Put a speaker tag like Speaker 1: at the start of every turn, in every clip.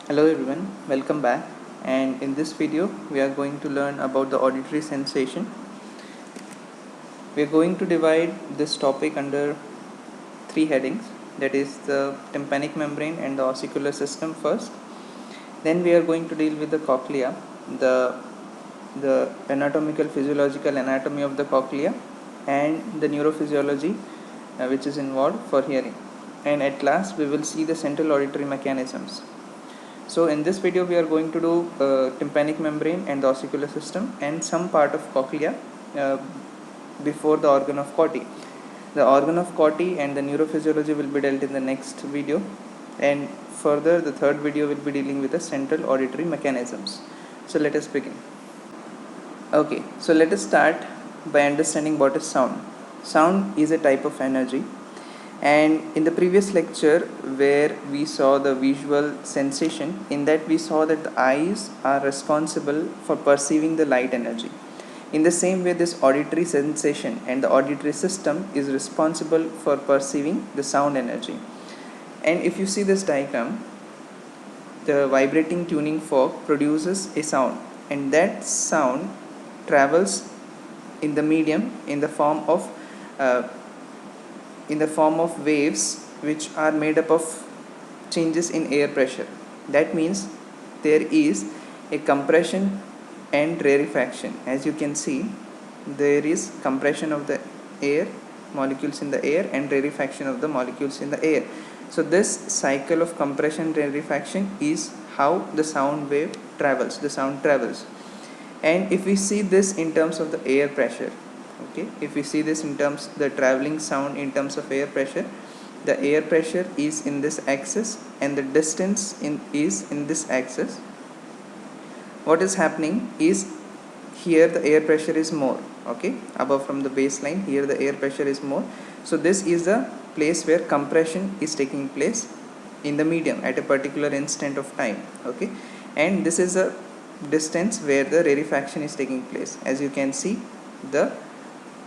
Speaker 1: Hello everyone, welcome back, and in this video we are going to learn about the auditory sensation. We are going to divide this topic under three headings, that is the tympanic membrane and the ossicular system first. Then we are going to deal with the cochlea, the anatomical physiological anatomy of the cochlea and the neurophysiology which is involved for hearing. And at last we will see the central auditory mechanisms. So in this video we are going to do tympanic membrane and the ossicular system and some part of cochlea uh, before the organ of Corti. The organ of Corti and the neurophysiology will be dealt in the next video, and further the third video will be dealing with the central auditory mechanisms. So let us begin. Okay, so let us start by understanding what is sound. Sound is a type of energy, and in the previous lecture where we saw the visual sensation, in that we saw that the eyes are responsible for perceiving the light energy. In the same way, this auditory sensation and the auditory system is responsible for perceiving the sound energy. And if you see this diagram, the vibrating tuning fork produces a sound, and that sound travels in the medium in the form of uh, waves which are made up of changes in air pressure. That means there is a compression and rarefaction. As you can see, there is compression of the air molecules in the air and rarefaction of the molecules in the air. So this cycle of compression and rarefaction is how the sound travels. And if we see this in terms of the air pressure, okay, if we see this in terms the traveling sound in terms of air pressure, the air pressure is in this axis and the distance is in this axis. What is happening is, here the air pressure is more, okay, above from the baseline, here the air pressure is more. So this is the place where compression is taking place in the medium at a particular instant of time, okay, and this is a distance where the rarefaction is taking place. As you can see, the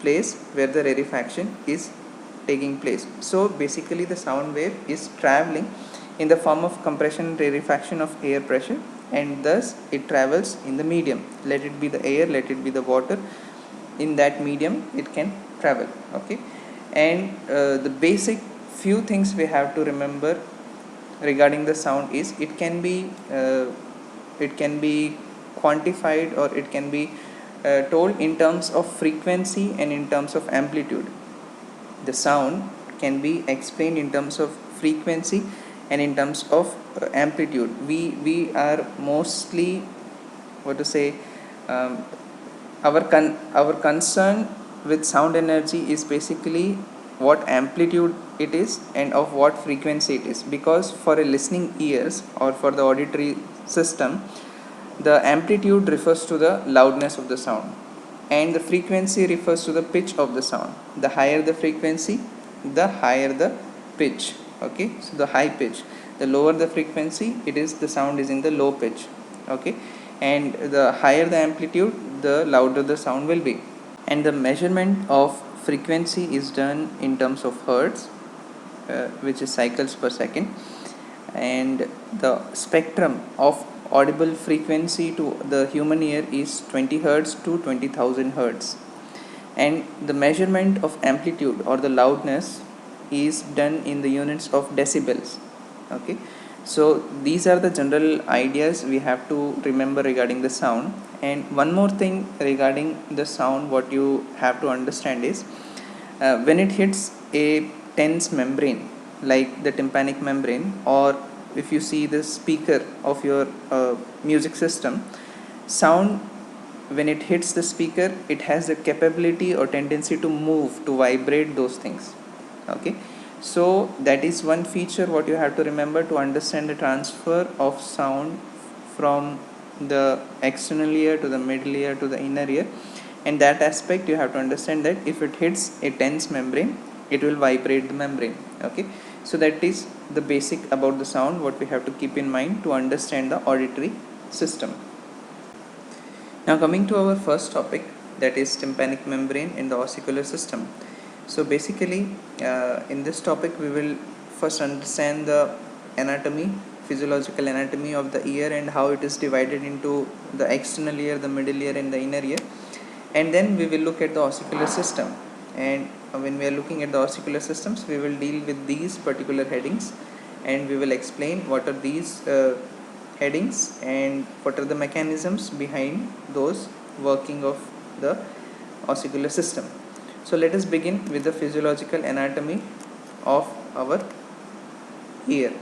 Speaker 1: place where the rarefaction is taking place. So basically the sound wave is traveling in the form of compression and rarefaction of air pressure, and thus it travels in the medium. Let it be the air, let it be the water, in that medium it can travel, okay. And the basic few things we have to remember regarding the sound is it can be quantified, or it can be told in terms of frequency and in terms of amplitude. The sound can be explained in terms of frequency and in terms of amplitude. We are mostly, what to say, um, our concern with sound energy is basically what amplitude it is and of what frequency it is, because for a listening ears or for the auditory system, the amplitude refers to the loudness of the sound and the frequency refers to the pitch of the sound. The higher the frequency, the higher the pitch, okay. So the high pitch, the lower the frequency, it is the sound is in the low pitch, okay, and the higher the amplitude, the louder the sound will be. And the measurement of frequency is done in terms of hertz, which is cycles per second, and the spectrum of audible frequency to the human ear is 20 hertz to 20,000 hertz, and the measurement of amplitude or the loudness is done in the units of decibels, okay. So these are the general ideas we have to remember regarding the sound. And one more thing regarding the sound, what you have to understand is, when it hits a tense membrane like the tympanic membrane, or if you see the speaker of your music system, sound, when it hits the speaker, it has the capability or tendency to move, to vibrate those things, okay. So that is one feature what you have to remember to understand the transfer of sound from the external ear to the middle ear to the inner ear. And that aspect you have to understand, that if it hits a tense membrane, it will vibrate the membrane, okay. So that is the basic about the sound what we have to keep in mind to understand the auditory system. Now coming to our first topic, that is tympanic membrane in the ossicular system. So basically in this topic we will first understand the anatomy, physiological anatomy of the ear and how it is divided into the external ear, the middle ear and the inner ear. And then we will look at the ossicular system, and when we are looking at the ossicular systems, we will deal with these particular headings, and we will explain what are these headings and what are the mechanisms behind those working of the ossicular system. So let us begin with the physiological anatomy of our ear.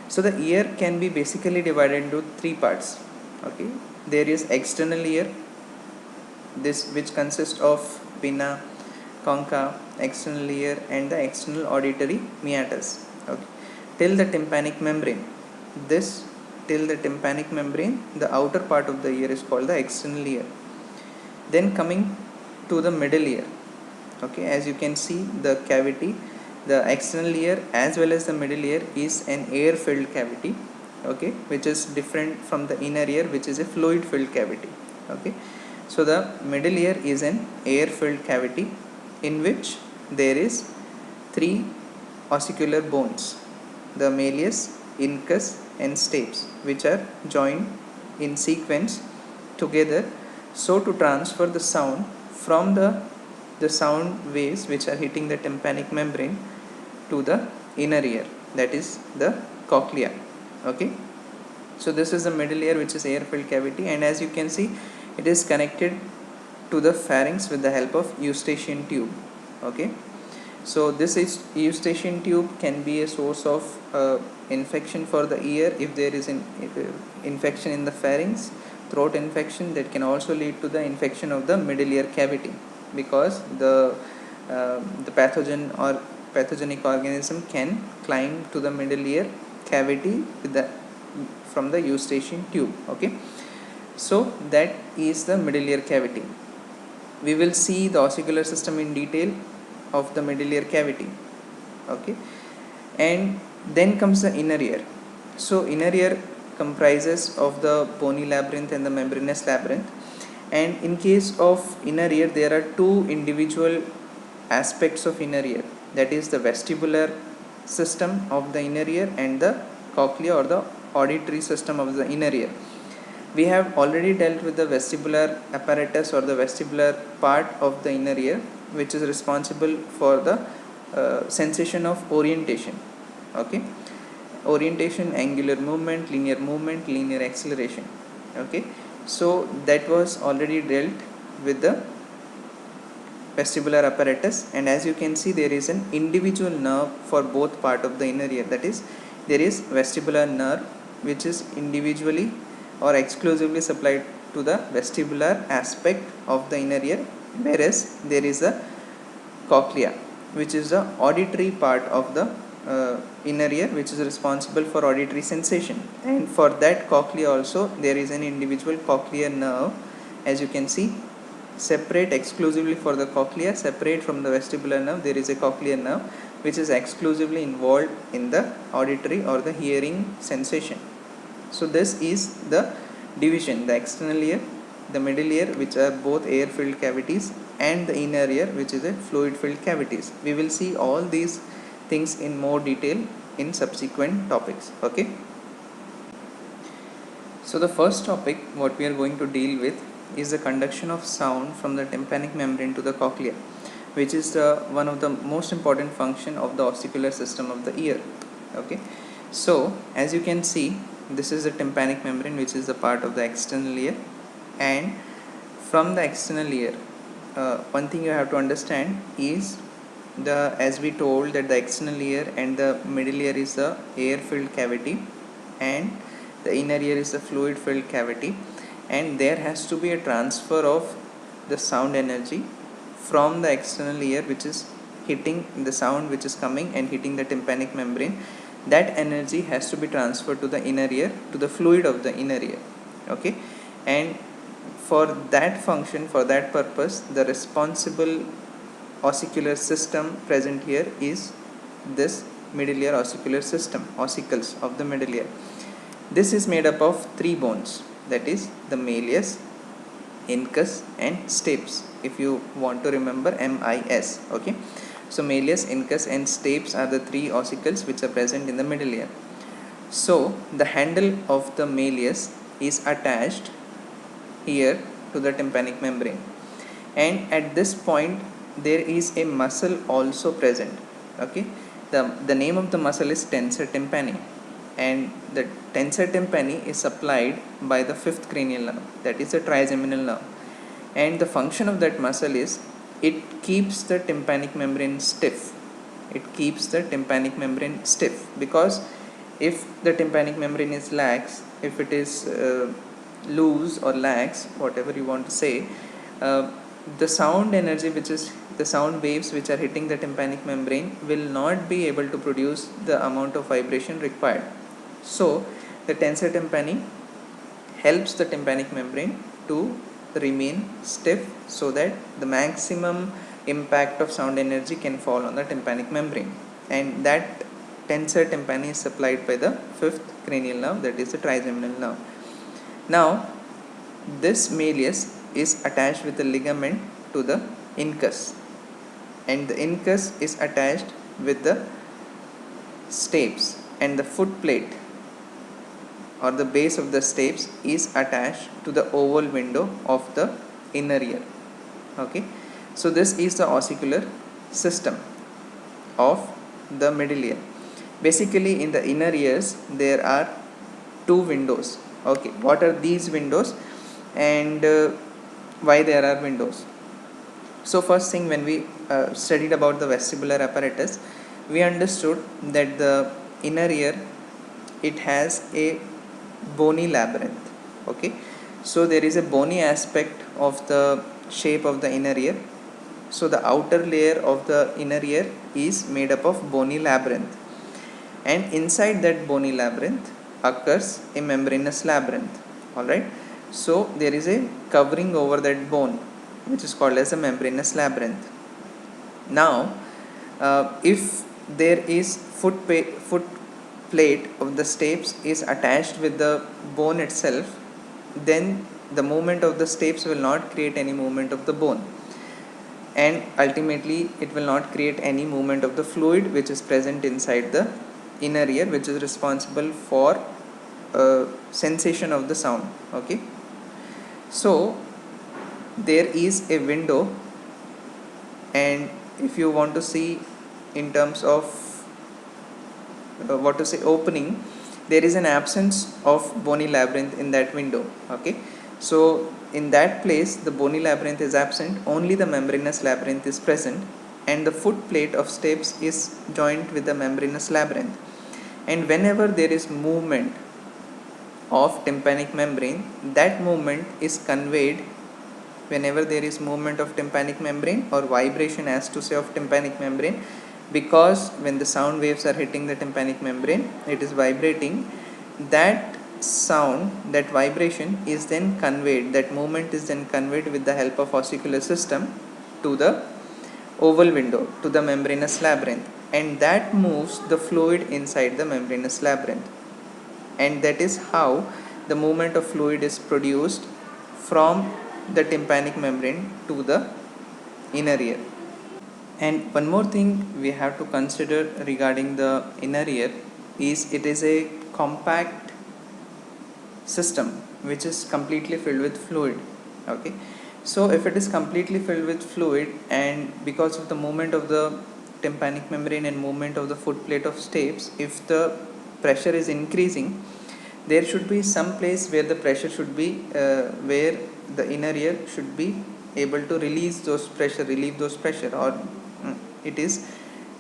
Speaker 1: So the ear can be basically divided into three parts. Okay, there is external ear, this which consists of pinna, concha, external ear and the external auditory meatus. Okay, till the tympanic membrane. This till the tympanic membrane, the outer part of the ear is called the external ear. Then coming to the middle ear. Okay, as you can see, the cavity, the external ear as well as the middle ear is an air filled cavity. Okay, which is different from the inner ear, which is a fluid filled cavity. Okay, so the middle ear is an air filled cavity in which there is three ossicular bones, the malleus, incus and stapes, which are joined in sequence together so to transfer the sound from the sound waves which are hitting the tympanic membrane to the inner ear, that is the cochlea. Okay, so this is the middle ear, which is air filled cavity, and as you can see, it is connected to the pharynx with the help of eustachian tube. Okay, so this is eustachian tube can be a source of infection for the ear if there is an infection in the pharynx, throat infection, that can also lead to the infection of the middle ear cavity, because the pathogen or pathogenic organism can climb to the middle ear cavity with the from the eustachian tube. Okay, so that is the middle ear cavity. We will see the ossicular system in detail of the middle ear cavity. Okay, and then comes the inner ear. So inner ear comprises of the bony labyrinth and the membranous labyrinth, and in case of inner ear there are two individual aspects of inner ear, that is the vestibular system of the inner ear and the cochlea or the auditory system of the inner ear. We have already dealt with the vestibular apparatus or the vestibular part of the inner ear, which is responsible for the sensation of orientation. Okay, orientation, angular movement, linear acceleration. Okay, so that was already dealt with the vestibular apparatus, and as you can see, there is an individual nerve for both part of the inner ear, that is there is vestibular nerve which is individually or exclusively supplied to the vestibular aspect of the inner ear, whereas there is a cochlea which is the auditory part of the inner ear, which is responsible for auditory sensation, and for that cochlea also there is an individual cochlear nerve, as you can see, separate exclusively for the cochlea, separate from the vestibular nerve, there is a cochlear nerve which is exclusively involved in the auditory or the hearing sensation. So this is the division, the external ear, the middle ear, which are both air filled cavities, and the inner ear, which is a fluid filled cavities. We will see all these things in more detail in subsequent topics. Okay, so the first topic what we are going to deal with is the conduction of sound from the tympanic membrane to the cochlea, which is one of the most important function of the ossicular system of the ear. Okay, so as you can see, this is the tympanic membrane, which is the part of the external ear, and from the external ear, one thing you have to understand is as we told that the external ear and the middle ear is the air filled cavity and the inner ear is the fluid filled cavity, and there has to be a transfer of the sound energy from the external ear, which is hitting the sound which is coming and hitting the tympanic membrane. That energy has to be transferred to the inner ear, to the fluid of the inner ear. Okay, and for that function, for that purpose, the responsible ossicular system present here is this middle ear ossicular system, ossicles of the middle ear. This is made up of three bones, that is the malleus, incus and stapes, if you want to remember MIS. Okay, so malleus, incus and stapes are the three ossicles which are present in the middle ear. So the handle of the malleus is attached here to the tympanic membrane, and at this point there is a muscle also present. Okay, the name of the muscle is tensor tympani, and the tensor tympani is supplied by the fifth cranial nerve, that is the trigeminal nerve. And the function of that muscle is it keeps the tympanic membrane stiff. It keeps the tympanic membrane stiff, because if the tympanic membrane is lax, if it is loose or lax, whatever you want to say, uh, the sound energy, which is the sound waves which are hitting the tympanic membrane, will not be able to produce the amount of vibration required. So the tensor tympani helps the tympanic membrane to remain stiff, so that the maximum impact of sound energy can fall on the tympanic membrane. And that tensor tympani is supplied by the fifth cranial nerve, that is the trigeminal nerve. Now this malleus is attached with a ligament to the incus, and the incus is attached with the stapes, and the foot plate or the base of the stapes is attached to the oval window of the inner ear. Okay, so this is the ossicular system of the middle ear. Basically in the inner ears there are two windows. Okay, what are these windows, and why there are windows? So first thing, when we studied about the vestibular apparatus, we understood that the inner ear, it has a bony labyrinth. Okay, so there is a bony aspect of the shape of the inner ear. So the outer layer of the inner ear is made up of bony labyrinth, and inside that bony labyrinth occurs a membranous labyrinth. Alright, so there is a covering over that bone which is called as a membranous labyrinth. Now if there is foot plate of the stapes is attached with the bone itself, then the movement of the stapes will not create any movement of the bone, and ultimately it will not create any movement of the fluid which is present inside the inner ear, which is responsible for sensation of the sound. Okay, so there is a window, and if you want to see in terms of what to say opening, there is an absence of bony labyrinth in that window. Okay, so in that place the bony labyrinth is absent, only the membranous labyrinth is present, and the foot plate of stapes is joined with the membranous labyrinth. And whenever there is movement of tympanic membrane, that movement is conveyed. Whenever there is movement of tympanic membrane, or vibration as to say of tympanic membrane, because when the sound waves are hitting the tympanic membrane, it is vibrating. That sound, that vibration is then conveyed, that movement is then conveyed with the help of ossicular system to the oval window, to the membranous labyrinth, and that moves the fluid inside the membranous labyrinth. And that is how the movement of fluid is produced from the tympanic membrane to the inner ear. And one more thing we have to consider regarding the inner ear is it is a compact system which is completely filled with fluid. Okay, so if it is completely filled with fluid, and because of the movement of the tympanic membrane and movement of the foot plate of stapes, if the pressure is increasing, there should be some place where the pressure should be where the inner ear should be able to relieve those pressure, or it is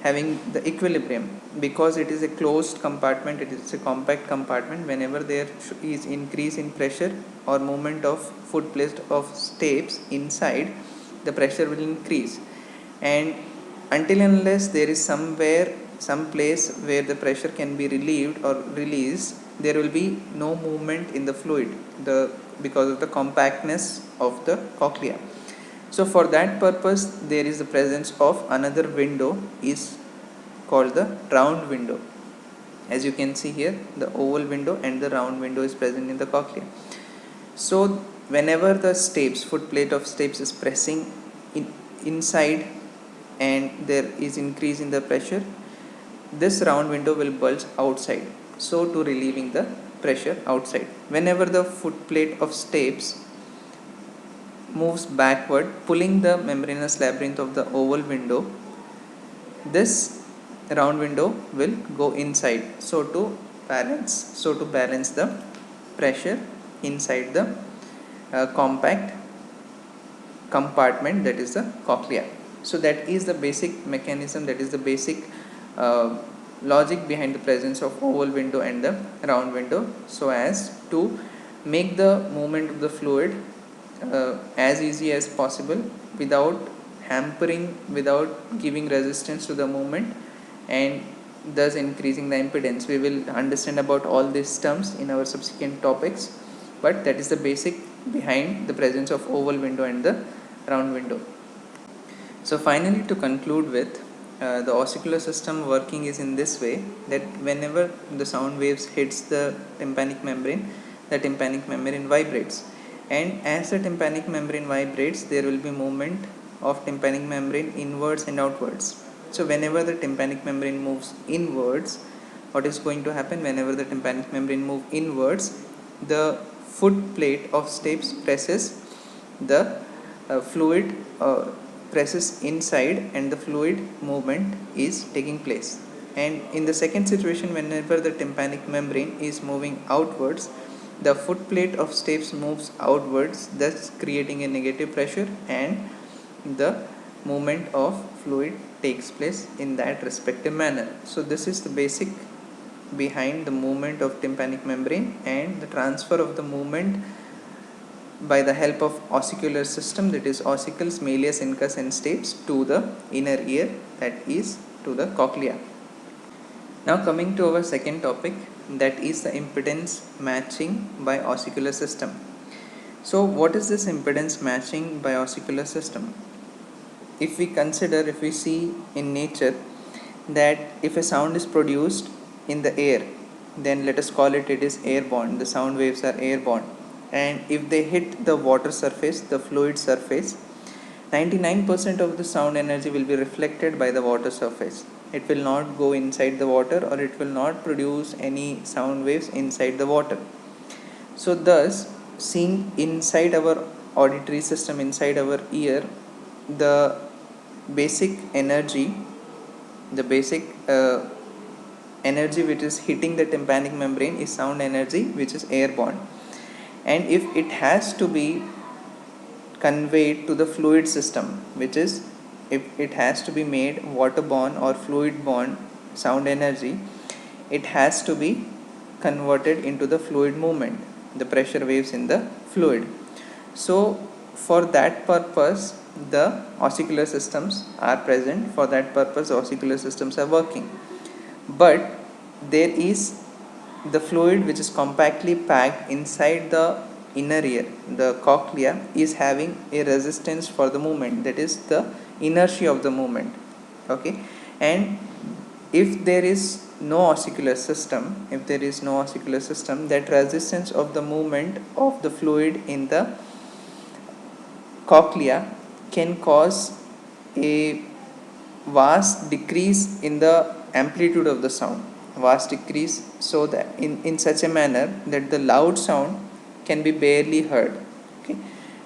Speaker 1: having the equilibrium. Because it is a closed compartment, it is a compact compartment, whenever there is increase in pressure or movement of foot plate of stapes inside, the pressure will increase. And until and unless there is some place where the pressure can be relieved or released, there will be no movement in the fluid, because of the compactness of the cochlea. So for that purpose, there is the presence of another window is called the round window. As you can see here, the oval window and the round window is present in the cochlea. So whenever the foot plate of stapes is pressing inside and there is increase in the pressure, this round window will bulge outside. so to relieving the pressure outside. Whenever the foot plate of stapes moves backward, pulling the membranous labyrinth of the oval window, this round window will go inside, so to balance the pressure inside the compact compartment, that is the cochlea. So that is the basic mechanism, that is the basic logic behind the presence of oval window and the round window, so as to make the movement of the fluid as easy as possible without hampering, without giving resistance to the movement, and thus increasing the impedance. We will understand about all these terms in our subsequent topics, but that is the basic behind the presence of oval window and the round window. So finally, to conclude with, the ossicular system working is in this way, that whenever the sound waves hits the tympanic membrane, the tympanic membrane vibrates, and as the tympanic membrane vibrates, there will be movement of tympanic membrane inwards and outwards. So whenever the tympanic membrane moves inwards, what is going to happen? Whenever the tympanic membrane moves inwards, the foot plate of stapes presses the fluid presses inside, and the fluid movement is taking place. And in the second situation, whenever the tympanic membrane is moving outwards, the foot plate of stapes moves outwards, thus creating a negative pressure, and the movement of fluid takes place in that respective manner. So this is the basic behind the movement of tympanic membrane and the transfer of the movement by the help of ossicular system, that is ossicles, malleus, incus and stapes, to the inner ear, that is to the cochlea. Now coming to our second topic, that is the impedance matching by ossicular system. So what is this impedance matching by ossicular system? If we see in nature that if a sound is produced in the air, then let us call it is airborne, the sound waves are airborne, and if they hit the water surface, the fluid surface, 99% of the sound energy will be reflected by the water surface. It will not go inside the water, or it will not produce any sound waves inside the water. So thus, seeing inside our auditory system, inside our ear, the basic energy, the basic energy which is hitting the tympanic membrane is sound energy, which is airborne, and if it has to be conveyed to the fluid system, which is, if it has to be made waterborne or fluid-borne sound energy, it has to be converted into the fluid movement, the pressure waves in the fluid. So for that purpose, the ossicular systems are present. For that purpose, ossicular systems are working. But there is the fluid which is compactly packed inside the inner ear, the cochlea, is having a resistance for the movement, that is the inertia of the movement. Okay, and if there is no ossicular system, that resistance of the movement of the fluid in the cochlea can cause a vast decrease in the amplitude of the sound, so that in such a manner that the loud sound can be barely heard. Okay,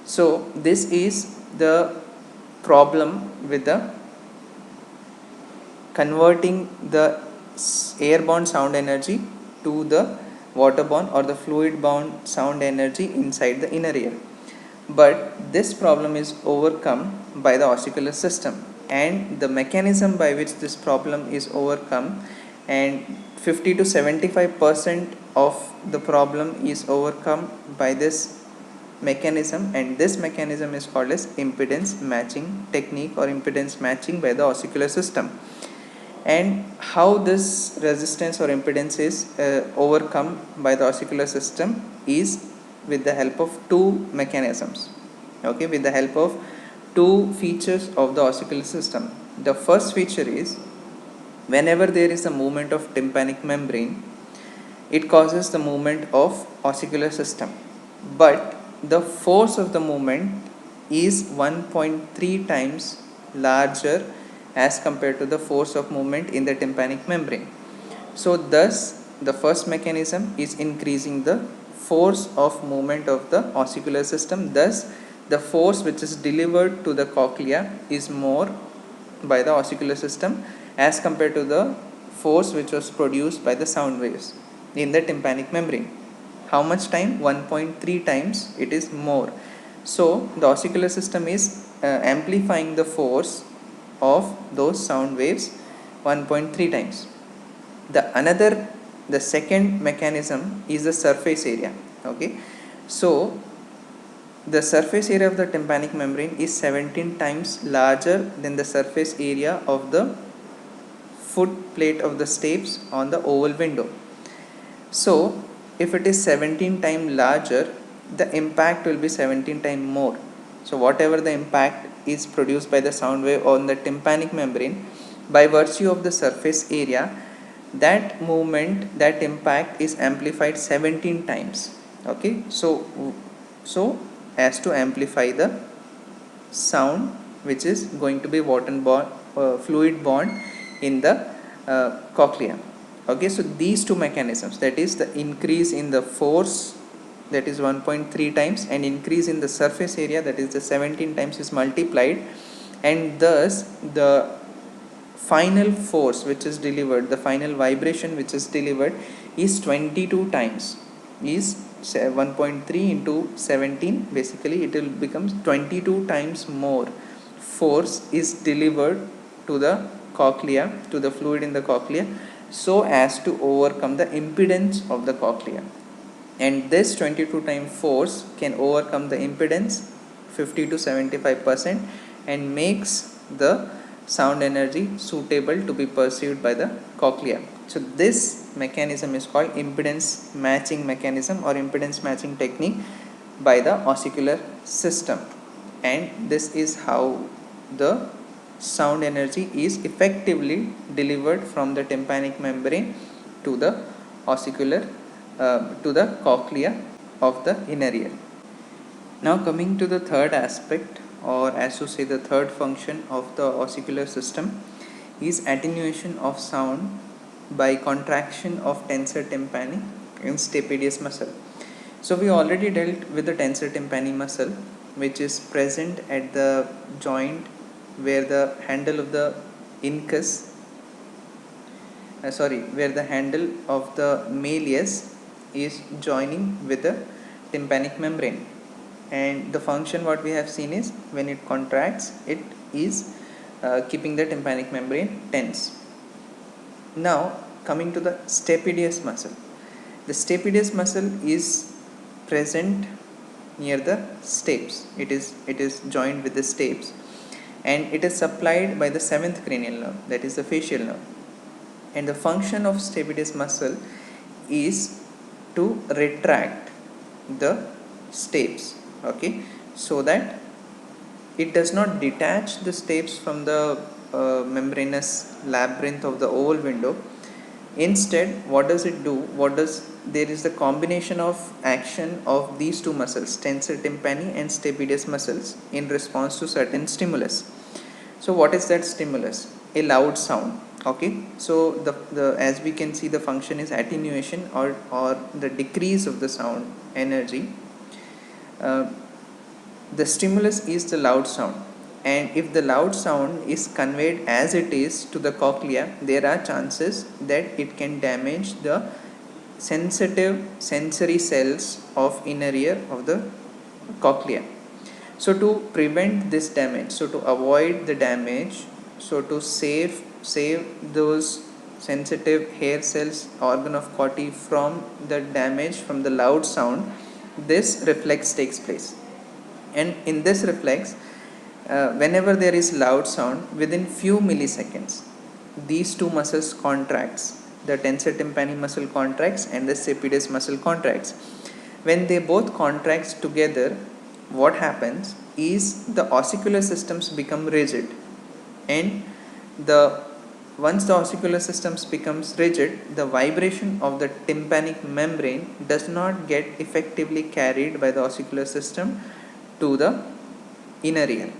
Speaker 1: so this is the problem with the converting the airborne sound energy to the waterborne or the fluid-bound sound energy inside the inner ear. But this problem is overcome by the ossicular system, and the mechanism by which this problem is overcome, and 50 to 75% of the problem is overcome by this mechanism, and this mechanism is called as impedance matching technique or impedance matching by the ossicular system. And how this resistance or impedance is overcome by the ossicular system is with the help of two mechanisms. Okay, with the help of two features of the ossicular system. The first feature is, whenever there is a movement of tympanic membrane, it causes the movement of ossicular system, but the force of the movement is 1.3 times larger as compared to the force of movement in the tympanic membrane. So thus the first mechanism is increasing the force of movement of the ossicular system. Thus, the force which is delivered to the cochlea is more by the ossicular system as compared to the force which was produced by the sound waves in the tympanic membrane. How much time? 1.3 times it is more. So the ossicular system is amplifying the force of those sound waves 1.3 times. The second mechanism is the surface area. Okay, so the surface area of the tympanic membrane is 17 times larger than the surface area of the foot plate of the stapes on the oval window. So if it is 17 times larger, the impact will be 17 times more. So whatever the impact is produced by the sound wave on the tympanic membrane, by virtue of the surface area, that movement, that impact is amplified 17 times. Okay, so as to amplify the sound which is going to be fluid borne in the cochlea. Okay, so these two mechanisms, that is the increase in the force, that is 1.3 times, and increase in the surface area, that is the 17 times is multiplied, and thus the final force which is delivered, the final vibration which is delivered is 22 times, is 1.3 into 17, basically it will become 22 times more force is delivered to the cochlea, to the fluid in the cochlea, so as to overcome the impedance of the cochlea. And this 22 times force can overcome the impedance 50 to 75% and makes the sound energy suitable to be perceived by the cochlea. So this mechanism is called impedance matching mechanism or impedance matching technique by the ossicular system, and this is how the sound energy is effectively delivered from the tympanic membrane to the ossicular to the cochlea of the inner ear. Now coming to the third aspect, or as to say the third function of the ossicular system, is attenuation of sound by contraction of tensor tympani and stapedius muscle. So we already dealt with the tensor tympani muscle, which is present at the joint where the handle of the incus where the handle of the malleus is joining with the tympanic membrane, and the function what we have seen is when it contracts, it is keeping the tympanic membrane tense. Now coming to the stapedius muscle, the stapedius muscle is present near the stapes. It is joined with the stapes, and it is supplied by the seventh cranial nerve, that is the facial nerve. And the function of stapedius muscle is to retract the stapes, okay, so that it does not detach the stapes from the membranous labyrinth of the oval window. Instead, what does it do? There is the combination of action of these two muscles, tensor tympani and stapedius muscles, in response to certain stimulus. So what is that stimulus? A loud sound. Okay, so the as we can see, the function is attenuation or the decrease of the sound energy. The stimulus is the loud sound, and if the loud sound is conveyed as it is to the cochlea, there are chances that it can damage the sensitive sensory cells of inner ear of the cochlea. So to prevent this damage, so to avoid the damage, so to save those sensitive hair cells, organ of Corti, from the damage from the loud sound, this reflex takes place. And in this reflex, whenever there is loud sound, within few milliseconds, these two muscles contracts. The tensor tympani muscle contracts and the stapedius muscle contracts. When they both contracts together, what happens is the ossicular systems become rigid, and once the ossicular systems becomes rigid, the vibration of the tympanic membrane does not get effectively carried by the ossicular system to the inner ear.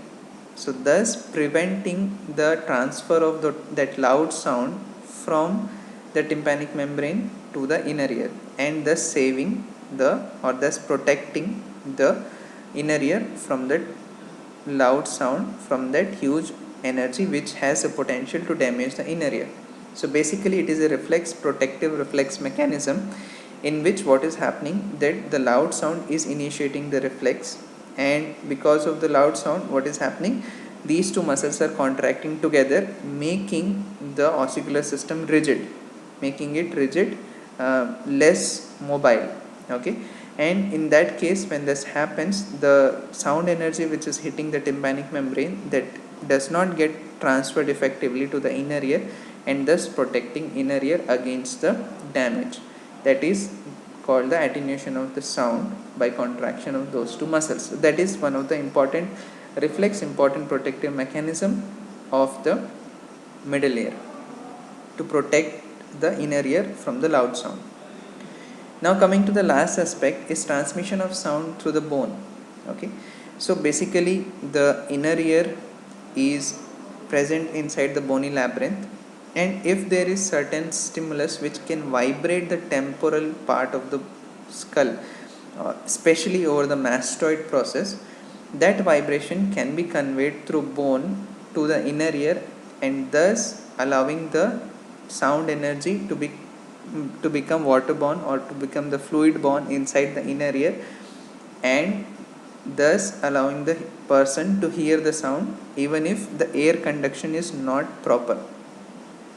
Speaker 1: So thus preventing the transfer of that loud sound from the tympanic membrane to the inner ear, and thus saving the, or thus protecting the inner ear from that loud sound, from that huge energy which has a potential to damage the inner ear. So basically it is a reflex, protective reflex mechanism, in which what is happening, that the loud sound is initiating the reflex, and because of the loud sound, what is happening, these two muscles are contracting together, making the ossicular system rigid, making it rigid, less mobile. Okay, and in that case, when this happens, the sound energy which is hitting the tympanic membrane, that does not get transferred effectively to the inner ear, and thus protecting inner ear against the damage. That is called the attenuation of the sound by contraction of those two muscles. That is one of the important reflex, important protective mechanism of the middle ear, to protect the inner ear from the loud sound. Now coming to the last aspect is transmission of sound through the bone. Okay, so basically the inner ear is present inside the bony labyrinth, and if there is certain stimulus which can vibrate the temporal part of the skull, especially over the mastoid process, that vibration can be conveyed through bone to the inner ear, and thus allowing the sound energy to become waterborne, or to become the fluid borne inside the inner ear, and thus allowing the person to hear the sound even if the air conduction is not proper.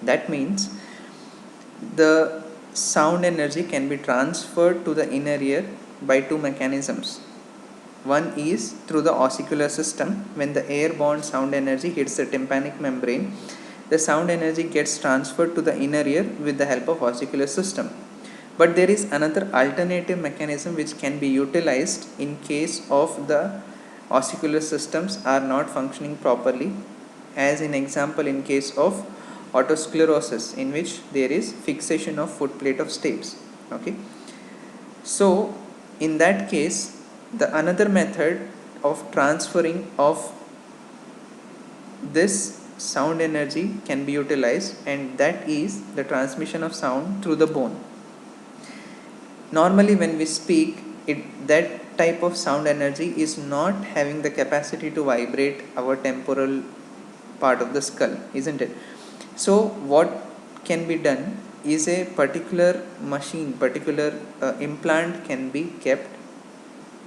Speaker 1: That means the sound energy can be transferred to the inner ear by two mechanisms. One is through the ossicular system. When the airborne sound energy hits the tympanic membrane, the sound energy gets transferred to the inner ear with the help of ossicular system. But there is another alternative mechanism which can be utilized in case of the ossicular systems are not functioning properly, as in example in case of otosclerosis, in which there is fixation of foot plate of stapes. Okay, so in that case, the another method of transferring of this sound energy can be utilized, and that is the transmission of sound through the bone. Normally when we speak, that type of sound energy is not having the capacity to vibrate our temporal part of the skull, isn't it? So what can be done is a particular machine, particular implant can be kept,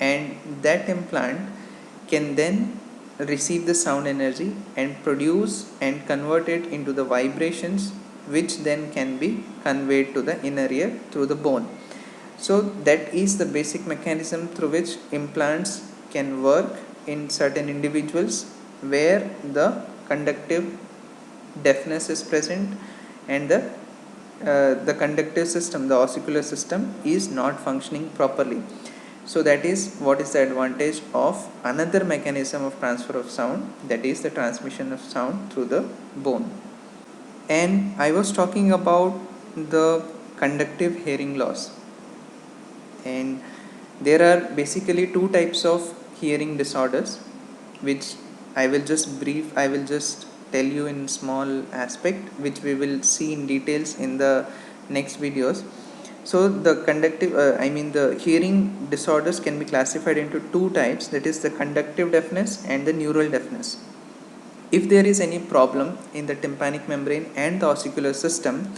Speaker 1: and that implant can then receive the sound energy and produce and convert it into the vibrations, which then can be conveyed to the inner ear through the bone. So that is the basic mechanism through which implants can work in certain individuals where the conductive deafness is present, and the conductive system, the ossicular system, is not functioning properly. So that is what is the advantage of another mechanism of transfer of sound, that is the transmission of sound through the bone. And I was talking about the conductive hearing loss, and there are basically two types of hearing disorders, which I will just tell you in small aspect, which we will see in details in the next videos. So the the hearing disorders can be classified into two types, that is the conductive deafness and the neural deafness. If there is any problem in the tympanic membrane and the ossicular system,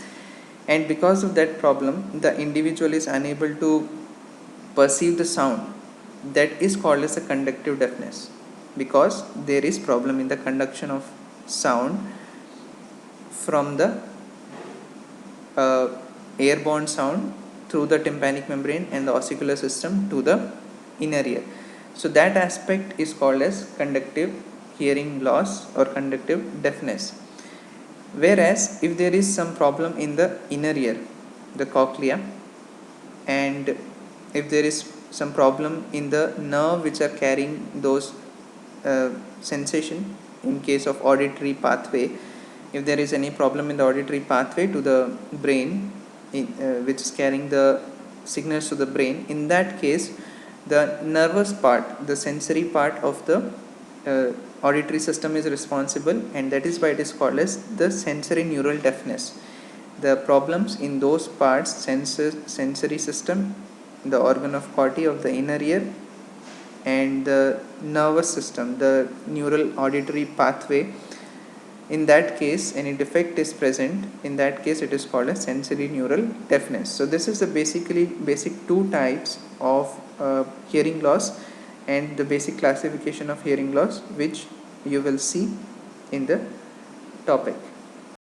Speaker 1: and because of that problem the individual is unable to perceive the sound, that is called as a conductive deafness, because there is problem in the conduction of sound from the airborne sound through the tympanic membrane and the ossicular system to the inner ear. So that aspect is called as conductive hearing loss or conductive deafness. Whereas if there is some problem in the inner ear, the cochlea, and if there is some problem in the nerve which are carrying those sensation, in case of auditory pathway, if there is any problem in the auditory pathway to the brain, which is carrying the signals to the brain, in that case the nervous part, the sensory part of the auditory system is responsible, and that is why it is called as the sensory neural deafness. the problems in those parts, sensory system, the organ of Corti of the inner ear, and the nervous system, the neural auditory pathway. In that case, any defect is present. In that case, it is called a sensory neural deafness. So this is the basic two types of hearing loss, and the basic classification of hearing loss which you will see in the topic.